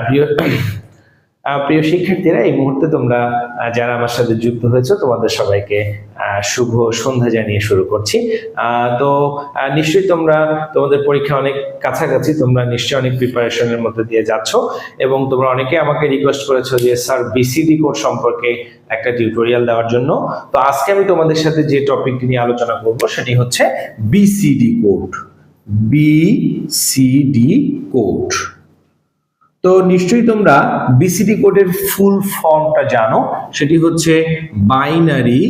প্রিয় প্রিয় শিক্ষার্থীরা, এই মুহূর্তে তোমরা যারা আমার সাথে যুক্ত হয়েছে তোমাদের সবাইকে শুভ সন্ধ্যা জানিয়ে শুরু করছি। তো নিশ্চয়ই তোমরা তোমাদের পরীক্ষা অনেক কাছাকাছি, তোমরা নিশ্চয়ই অনেক প্রিপারেশনের মধ্যে দিয়ে যাচ্ছ এবং তোমরা অনেকে আমাকে রিকোয়েস্ট করেছো যে স্যার বিসিডি কোড সম্পর্কে একটা টিউটোরিয়াল দেওয়ার জন্য। তো আজকে আমি তোমাদের সাথে যে টপিকটি নিয়ে আলোচনা করব সেটি হচ্ছে বিসিডি কোড। BCD code. তো নিশ্চয়ই তোমরা বিসিডি কোডের ফুল ফর্মটা জানো, সেটি হচ্ছে binary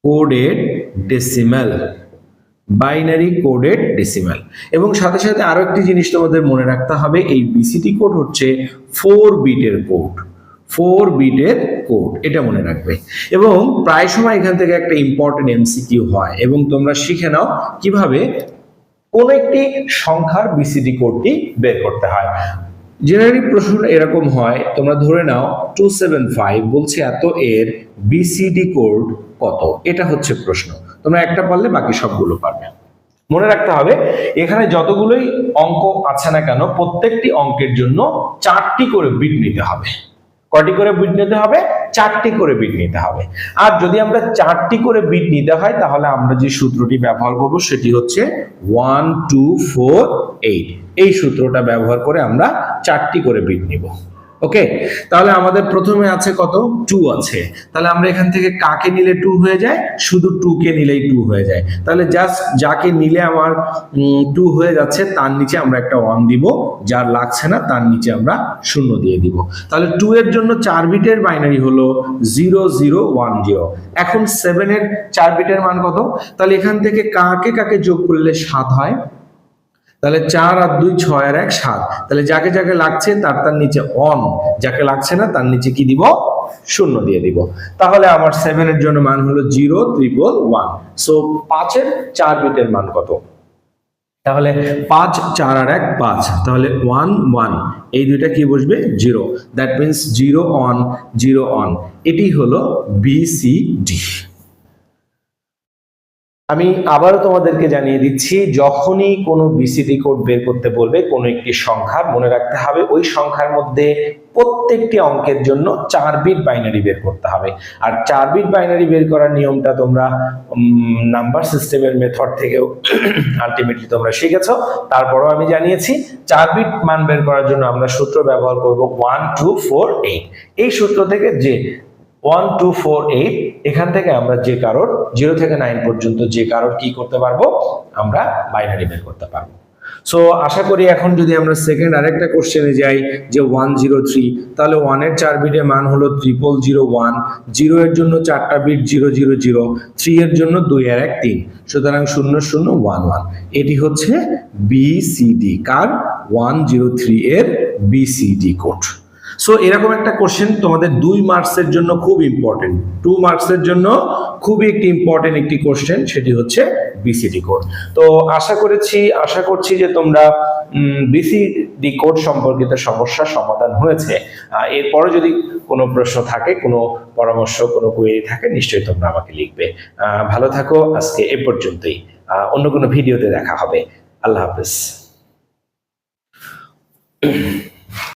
coded decimal. Binary coded decimal. এবং সাথে সাথে আরো একটি জিনিস তোমাদের মনে রাখতে হবে, এই বিসিডি কোড হচ্ছে 4 বিটের কোড। 4 বিটের কোড, এটা মনে রাখবে। এবং প্রায় সময় এখান থেকে একটা ইম্পর্টেন্ট এমসিকিউ হয় এবং তোমরা শিখে নাও কিভাবে কোন একটি সংখ্যার বিসিডি কোডটি বের করতে হয়। জেনারেলি প্রশ্নটা এরকম হয়, তোমরা ধরে নাও 275 বলছে এত, এর বিসিডি কোড কত? এটা হচ্ছে প্রশ্ন। তোমরা একটা পারলে বাকি সবগুলো পারবে। মনে রাখতে হবে এখানে যতগুলোই অঙ্ক আছে না কেন, প্রত্যেকটি অঙ্কের জন্য 4টি করে বিট নিতে হবে। কয়টি করে বিট নিতে হবে? 4টি করে বিট নিতে হবে। আর যদি আমরা 4টি করে বিট নিতে হয় তাহলে আমরা যে সূত্রটি ব্যবহার করব সেটি হচ্ছে 1 2 4 8। এই সূত্রটা ব্যবহার করে আমরা 4টি করে বিট নিব। ওকে, তাহলে আমাদের প্রথমে আছে কত? 2 আছে। তাহলে আমরা এখান থেকে কাকে নিলে 2 হয়ে যায়? শুধু 2 কে নিলেই 2 হয়ে যায়। তাহলে জাস্ট যাকে নিলে আমার 2 হয়ে যাচ্ছে তার নিচে আমরা একটা 1 দিব, যার লাগছে না তার নিচে আমরা 0 দিয়ে দিব। তাহলে 2 এর জন্য 4 বিটের বাইনারি হলো 0010। এখন 7 এর 4 বিটের মান কত? তাহলে এখান থেকে কাকে কাকে যোগ করলে 7 হয়। তাহলে 4 আর 2 6 আর 1 7। তাহলে যাকে যাকে লাগছে তার নিচে 1, যাকে লাগছে না তার নিচে কি দিব? 0 দিয়ে দিব। তাহলে আমার 7 এর জন্য মান হলো 0111। সো 5 এর 4 বিটের মান কত? তাহলে 5 4 আর 1 5। তাহলে 1 1, এই দুইটা কি বসবে? 0। That means 0 on 0 on। এটি হলো বিসিডি। আমি আবারও তোমাদেরকে জানিয়ে দিচ্ছি, যখনই কোনো বিসিডি কোড বের করতে বলবে কোনো একটি সংখ্যা, মনে রাখতে হবে ওই সংখ্যার মধ্যে প্রত্যেকটি অঙ্কের জন্য 4 বিট বাইনারি বের করতে হবে। আর 4 বিট বাইনারি বের করার নিয়মটা তোমরা নাম্বার সিস্টেমের মেথড থেকেও আলটিমেটলি তোমরা শিখেছো। তারপরও আমি জানিয়েছি 4 বিট মান বের করার জন্য আমরা সূত্র ব্যবহার করব 1 2 4 8। এই সূত্র থেকে যে 1 2 4 8, এখান থেকে আমরা যে কারোর 0 থেকে 9 পর্যন্ত যে কারোর কি করতে পারবো? আমরা বাইনারি বের করতে পারবো। সো আশা করি এখন যদি আমরা সেকেন্ড আরেকটা কোশ্চেনে যাই যে 103, তাহলে 1 এর 4 বিটের মান হলো 0001, 0 এর জন্য 4টা বিট 000, 3 এর জন্য 2 আর 1 3, সুতরাং 0011। এটি হচ্ছে বিসিডি। কার? 103 এর বিসিডি কোড। সো এরকম একটা কোশ্চেন তোমাদের 2 মার্কসের জন্য খুব ইম্পর্টেন্ট, 2 মার্কসের জন্য খুবই একটি ইম্পর্টেন্ট একটি কোশ্চেন, সেটি হচ্ছে বিসিডি কোড। তো আশা করছি যে তোমরা বিসিডি কোড সম্পর্কিত সমস্যার সমাধান হয়েছে। এরপরে যদি কোনো প্রশ্ন থাকে, কোনো পরামর্শ, কোনো কোয়েরি থাকে, নিশ্চয়ই তোমরা আমাকে লিখবে। ভালো থাকো, আজকে এ পর্যন্তই। অন্য কোনো ভিডিওতে দেখা হবে। আল্লাহ হাফেজ।